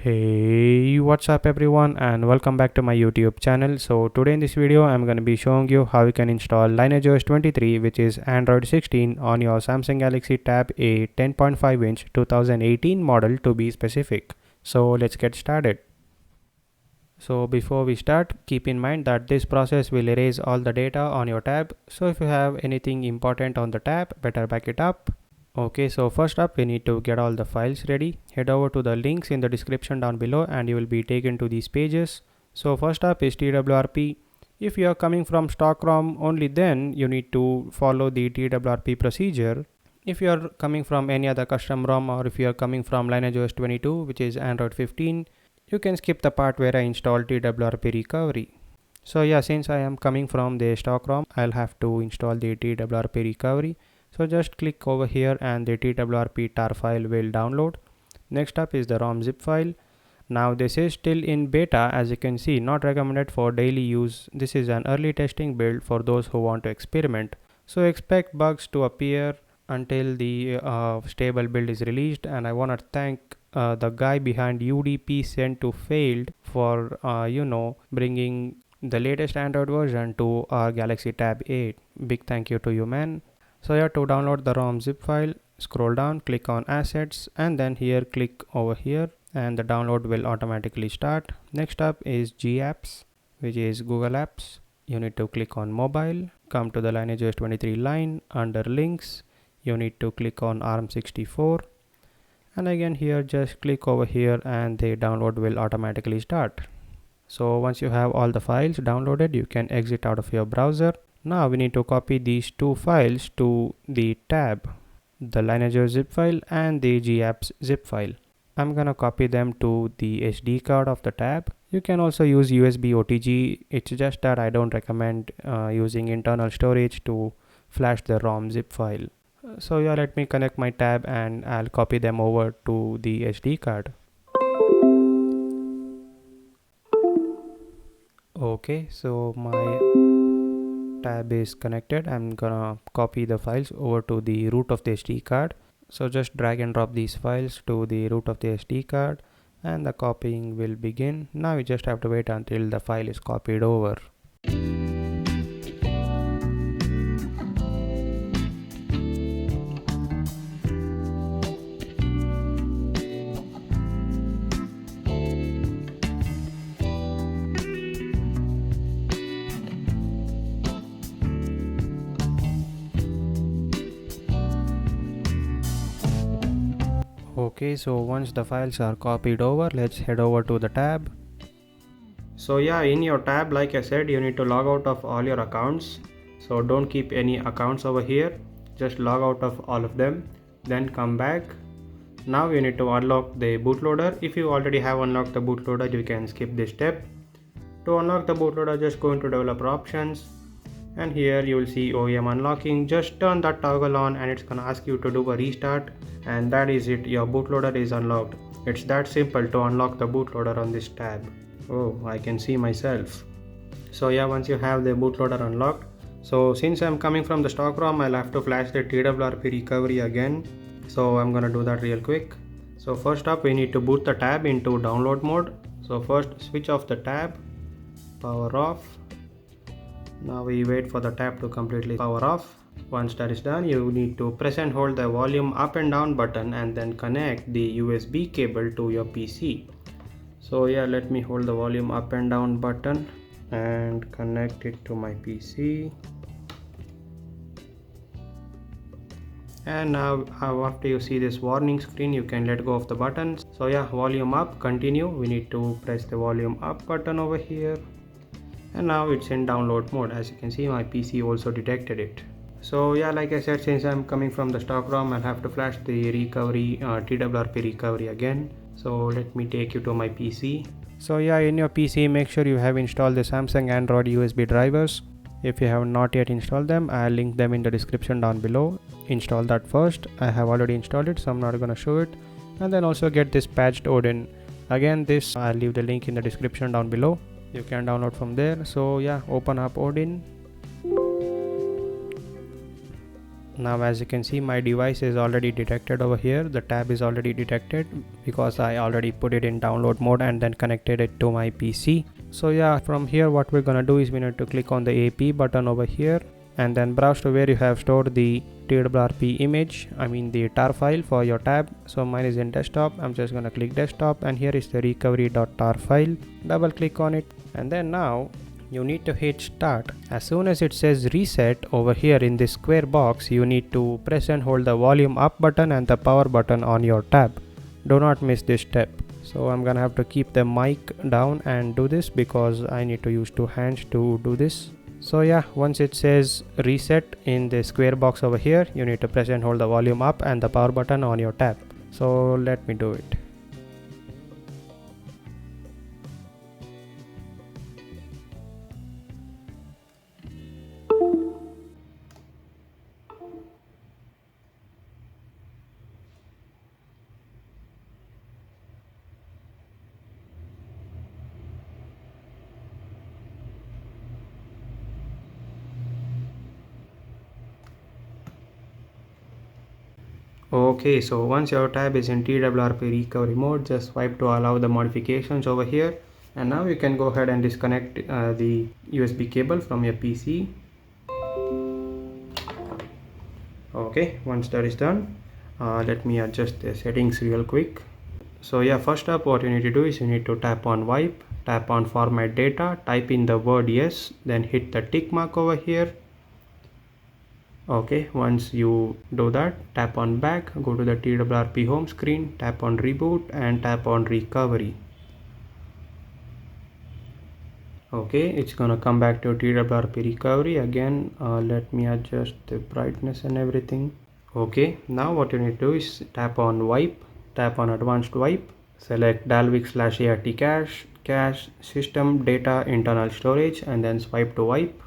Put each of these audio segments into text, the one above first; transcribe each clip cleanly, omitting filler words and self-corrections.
Hey, what's up everyone, and welcome back to my YouTube channel. So today in this video I'm going to be showing you how you can install LineageOS 23, which is Android 16, on your Samsung Galaxy Tab A 10.5 inch 2018 model to be specific. So let's get started. So before we start, keep in mind that this process will erase all the data on your tab. So if you have anything important on the tab, better back it up. Okay, so first up we need to get all the files ready. Head over to the links in the description down below and you will be taken to these pages. So first up is TWRP. If you are coming from stock ROM, only then you need to follow the TWRP procedure. If you are coming from any other custom ROM, or if you are coming from LineageOS 22, which is Android 15, you can skip the part where I install TWRP recovery. So yeah, since I am coming from the stock ROM, I'll have to install the TWRP recovery. So just click over here and the TWRP tar file will download. Next up is the ROM zip file. Now this is still in beta, as you can see, not recommended for daily use. This is an early testing build for those who want to experiment. So expect bugs to appear until the stable build is released, and I want to thank the guy behind UDPSendToFailed for bringing the latest Android version to our Galaxy Tab 8. Big thank you to you, man. So here, to download the ROM zip file, scroll down, click on assets, and then here click over here and the download will automatically start. Next up is GApps, which is Google Apps. You need to click on mobile, come to the LineageOS 23 line. Under links, you need to click on ARM64, and again here just click over here and the download will automatically start. So once you have all the files downloaded, you can exit out of your browser. Now we need to copy these two files to the tab, the LineageOS zip file and the GApps zip file. I'm gonna copy them to the SD card of the tab. You can also use USB OTG. It's just that I don't recommend using internal storage to flash the ROM zip file. So yeah, let me connect my tab and I'll copy them over to the SD card. Okay, so my tab is connected. I'm gonna copy the files over to the root of the SD card. So just drag and drop these files to the root of the SD card and the copying will begin. Now we just have to wait until the file is copied over. Okay, so once the files are copied over, let's head over to the tab. So yeah, in your tab, like I said, you need to log out of all your accounts. So don't keep any accounts over here, just log out of all of them, then come back. Now you need to unlock the bootloader. If you already have unlocked the bootloader, you can skip this step. To unlock the bootloader, just go into developer options, and here you will see OEM unlocking. Just turn that toggle on and it's gonna ask you to do a restart, and that is it, your bootloader is unlocked. It's that simple to unlock the bootloader on this tab. Oh, I can see myself. So yeah, once you have the bootloader unlocked, so since I'm coming from the stock ROM, I'll have to flash the TWRP recovery again. So I'm gonna do that real quick. So first up, we need to boot the tab into download mode. So first switch off the tab, power off. Now we wait for the tab to completely power off. Once that is done, you need to press and hold the volume up and down button and then connect the USB cable to your PC. So yeah, let me hold the volume up and down button and connect it to my PC. And now after you see this warning screen, you can let go of the buttons. So yeah, volume up, continue. We need to press the volume up button over here. And now it's in download mode. As you can see, my PC also detected it. So yeah, like I said, since I'm coming from the stock ROM, I'll have to flash the recovery, TWRP recovery again. So let me take you to my PC. So yeah, in your PC, make sure you have installed the Samsung Android USB drivers. If you have not yet installed them, I'll link them in the description down below. Install that first. I have already installed it, so I'm not gonna show it. And then also get this patched Odin. Again, this I'll leave the link in the description down below. You can download from there. So yeah, open up Odin. Now as you can see, my device is already detected over here. The tab is already detected because I already put it in download mode and then connected it to my PC. So yeah, from here what we're gonna do is we need to click on the AP button over here and then browse to where you have stored the TWRP image, the tar file for your tab. So mine is in desktop. I'm just gonna click desktop and here is the recovery.tar file. Double click on it and then now you need to hit start. As soon as it says reset over here in this square box, you need to press and hold the volume up button and the power button on your tab. Do not miss this step. So I'm gonna have to keep the mic down and do this because I need to use two hands to do this. So yeah, once it says reset in the square box over here, you need to press and hold the volume up and the power button on your tab. So let me do it. Okay, so once your tab is in TWRP recovery mode, just swipe to allow the modifications over here. And now you can go ahead and disconnect the USB cable from your PC. Okay, once that is done, let me adjust the settings real quick. So yeah, first up what you need to do is you need to tap on wipe, tap on format data, type in the word yes, then hit the tick mark over here. Okay, once you do that, tap on back, go to the TWRP home screen, tap on reboot and tap on recovery. Okay, it's gonna come back to TWRP recovery again. Let me adjust the brightness and everything. Okay, now what you need to do is tap on wipe, tap on advanced wipe, select dalvik/art cache, system, data, internal storage, and then swipe to wipe.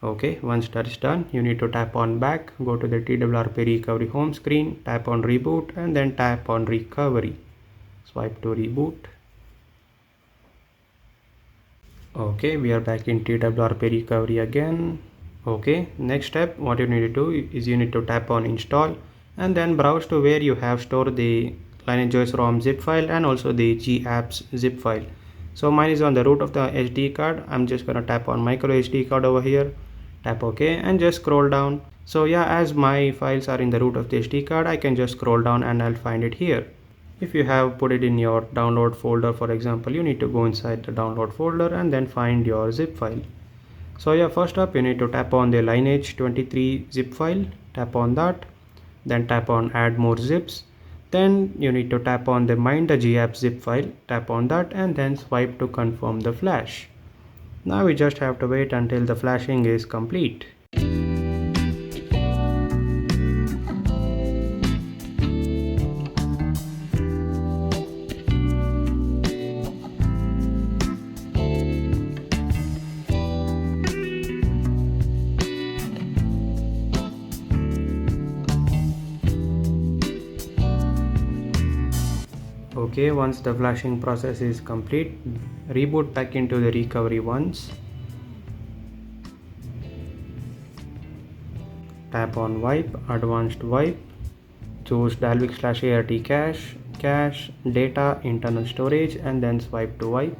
Okay, once that is done, you need to tap on back, go to the TWRP recovery home screen, tap on reboot and then tap on recovery. Swipe to reboot. Okay, we are back in TWRP recovery again. Okay, next step, what you need to do is you need to tap on install and then browse to where you have stored the LineageOS ROM zip file and also the GApps zip file. So mine is on the root of the SD card. I'm just gonna tap on micro SD card over here. Tap OK and just scroll down. So yeah, as my files are in the root of the SD card, I can just scroll down and I'll find it here. If you have put it in your download folder, for example, you need to go inside the download folder and then find your zip file. So yeah, first up you need to tap on the Lineage23 zip file, tap on that, then tap on add more zips. Then you need to tap on the mind the GApp zip file, tap on that and then swipe to confirm the flash. Now we just have to wait until the flashing is complete. Okay, once the flashing process is complete, reboot back into the recovery once. Tap on wipe, advanced wipe, choose dalvik/art cache, data, internal storage and then swipe to wipe.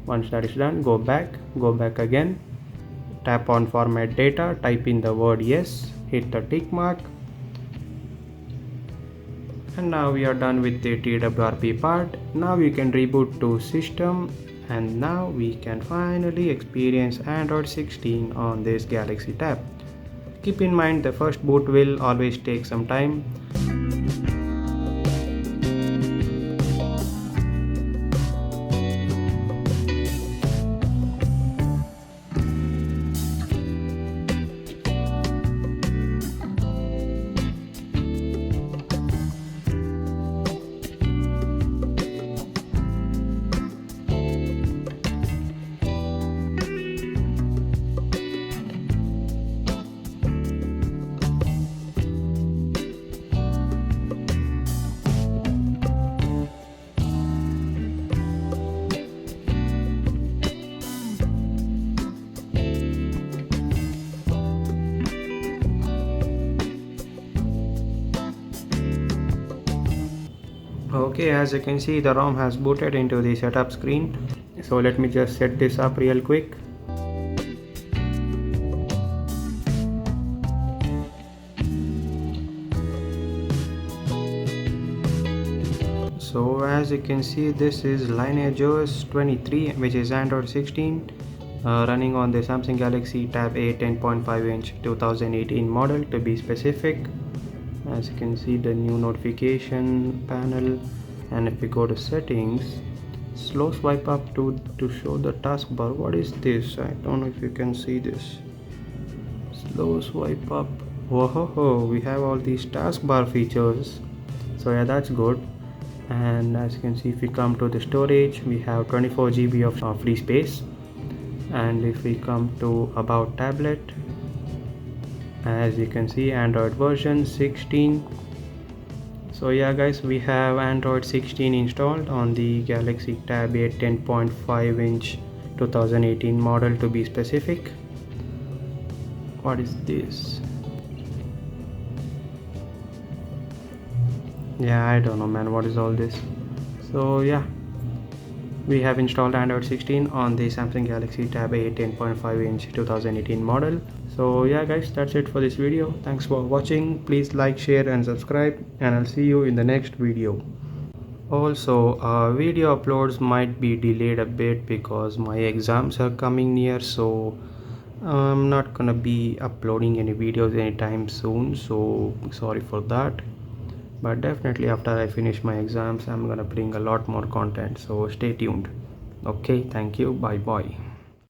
Once that is done, go back again, tap on format data, type in the word yes, hit the tick mark. And now we are done with the TWRP part. Now we can reboot to system and now we can finally experience Android 16 on this Galaxy Tab. Keep in mind the first boot will always take some time. Okay, as you can see, the ROM has booted into the setup screen. So let me just set this up real quick. So as you can see, this is LineageOS 23, which is Android 16, running on the Samsung Galaxy Tab A 10.5 inch 2018 model to be specific. As you can see, the new notification panel, and if we go to settings, slow swipe up to show the taskbar. What is this? I don't know if you can see this. Slow swipe up. Whoa, we have all these taskbar features. So yeah, that's good. And as you can see, if we come to the storage, we have 24 GB of free space. And if we come to about tablet, as you can see, Android version 16. So yeah guys, we have Android 16 installed on the Galaxy Tab A 10.5 inch 2018 model to be specific. What is this? Yeah, I don't know, man, what is all this? So yeah, we have installed Android 16 on the Samsung Galaxy Tab A 10.5 inch 2018 model. So yeah guys, that's it for this video. Thanks for watching. Please like, share and subscribe, and I'll see you in the next video. Also, video uploads might be delayed a bit because my exams are coming near, so I'm not gonna be uploading any videos anytime soon, so sorry for that. But definitely after I finish my exams, I'm gonna bring a lot more content, so stay tuned. Okay, thank you, bye bye.